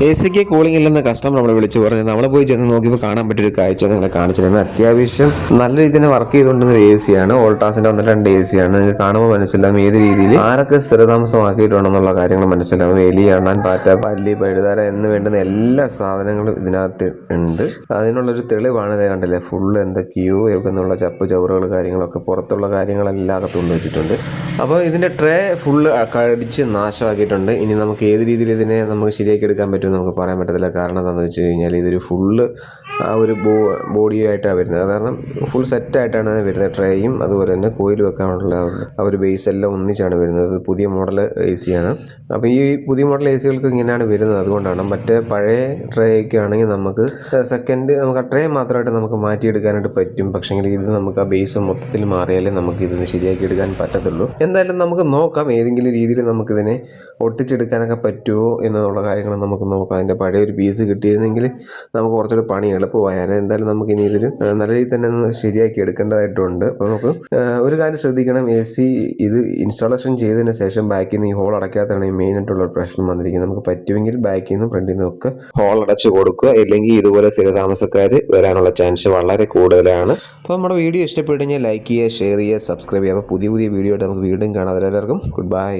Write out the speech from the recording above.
AC cooling ഇല്ലെന്ന് customer നമ്മളെ വിളിച്ച് പറഞ്ഞു. നമ്മൾ പോയി ചെന്ന് നോക്കിയപ്പോൾ കാണാൻ പറ്റിയൊരു കാഴ്ച നിങ്ങളെ കാണിച്ചിട്ടുണ്ട്. അത്യാവശ്യം നല്ല രീതിയിൽ തന്നെ വർക്ക് ചെയ്തുകൊണ്ടിരുന്ന ഒരു AC ആണ്. വോൾട്ടാസിന്റെ 1-2 AC ആണ്. നിങ്ങൾക്ക് കാണുമ്പോൾ മനസ്സിലാവും ഏത് രീതിയിൽ ആരൊക്കെ സ്ഥിരതാമസമാക്കിയിട്ടുണ്ടെന്നുള്ള കാര്യങ്ങൾ മനസ്സിലാവും. എലി, അണ്ണാൻ, പാറ്റ, പല്ലി, പഴുതാര എന്ന് വേണ്ടുന്ന എല്ലാ സാധനങ്ങളും ഇതിനകത്ത് ഉണ്ട്. അതിനുള്ളൊരു തെളിവാണ്. ഇത് കണ്ടില്ലേ, ഫുള്ള് എന്തൊക്കെയോ എവിടെ നിന്നുള്ള ചപ്പ് ചവറുകൾ കാര്യങ്ങളൊക്കെ പുറത്തുള്ള കാര്യങ്ങളെല്ലാം അകത്ത് കൊണ്ടുവച്ചിട്ടുണ്ട്. അപ്പോൾ ഇതിൻ്റെ ട്രേ ഫുള്ള് കടിച്ച് നാശമാക്കിയിട്ടുണ്ട്. ഇനി നമുക്ക് ഏത് രീതിയിൽ ഇതിനെ നമുക്ക് ശരിയാക്കി എടുക്കാൻ പറ്റുമെന്ന് നമുക്ക് പറയാൻ പറ്റത്തില്ല. കാരണം എന്താണെന്ന് വെച്ച് കഴിഞ്ഞാൽ ഇതൊരു ഫുള്ള് ആ ഒരു ബോഡിയായിട്ടാണ് വരുന്നത്. കാരണം ഫുൾ സെറ്റായിട്ടാണ് വരുന്നത്. ട്രേയും അതുപോലെ തന്നെ കോയിൽ വെക്കാനുള്ള ആ ഒരു ബേസ് എല്ലാം ഒന്നിച്ചാണ് വരുന്നത്. പുതിയ മോഡൽ AC ആണ്. അപ്പോൾ ഈ പുതിയ മോഡൽ ACകൾക്ക് ഇങ്ങനെയാണ് വരുന്നത്. അതുകൊണ്ടാണ്. മറ്റേ പഴയ ട്രേയൊക്കെ ആണെങ്കിൽ നമുക്ക് നമുക്ക് ആ ട്രേ മാത്രമായിട്ട് നമുക്ക് മാറ്റിയെടുക്കാനായിട്ട് പറ്റും. പക്ഷേങ്കിൽ ഇത് നമുക്ക് ആ ബേസ് മൊത്തത്തിൽ മാറിയാലേ നമുക്ക് ഇതിന് ശരിയാക്കി എടുക്കാൻ പറ്റത്തുള്ളൂ. എന്തായാലും നമുക്ക് നോക്കാം ഏതെങ്കിലും രീതിയിൽ നമുക്കിതിനെ ഒട്ടിച്ചെടുക്കാനൊക്കെ പറ്റുമോ എന്നുള്ള കാര്യങ്ങൾ നമുക്ക് നോക്കാം. അതിൻ്റെ പഴയ ഒരു പീസ് കിട്ടിയിരുന്നെങ്കിൽ നമുക്ക് കുറച്ചുകൂടി പണി എളുപ്പമായാലും. എന്തായാലും നമുക്ക് ഇനി ഇതിൽ നല്ല രീതിയിൽ തന്നെ ഒന്ന് ശരിയാക്കി എടുക്കേണ്ടതായിട്ടുണ്ട്. അപ്പോൾ നമുക്ക് ഒരു കാര്യം ശ്രദ്ധിക്കണം. AC ഇത് ഇൻസ്റ്റാളേഷൻ ചെയ്തതിന് ശേഷം ബാക്കിൽ നിന്ന് ഈ ഹോൾ അടയ്ക്കാത്തതാണ് ഈ മെയിനായിട്ടുള്ള പ്രശ്നം വന്നിരിക്കുന്നത്. നമുക്ക് പറ്റുമെങ്കിൽ ബാക്കിൽ നിന്നും ഫ്രണ്ടിൽ നിന്നും ഒക്കെ ഹോൾ അടച്ച് കൊടുക്കുക. ഇല്ലെങ്കിൽ ഇതുപോലെ സ്ഥിരതാമസക്കാർ വരാനുള്ള ചാൻസ് വളരെ കൂടുതലാണ്. അപ്പോൾ നമ്മുടെ വീഡിയോ ഇഷ്ടപ്പെട്ടു കഴിഞ്ഞാൽ ലൈക്ക് ചെയ്യുക, ഷെയർ ചെയ്യുക, സബ്സ്ക്രൈബ് ചെയ്യുക. അപ്പോൾ പുതിയ വീഡിയോ ആയിട്ട് നമുക്ക് വീണ്ടും കാണാം. എല്ലാവർക്കും ഗുഡ് ബൈ.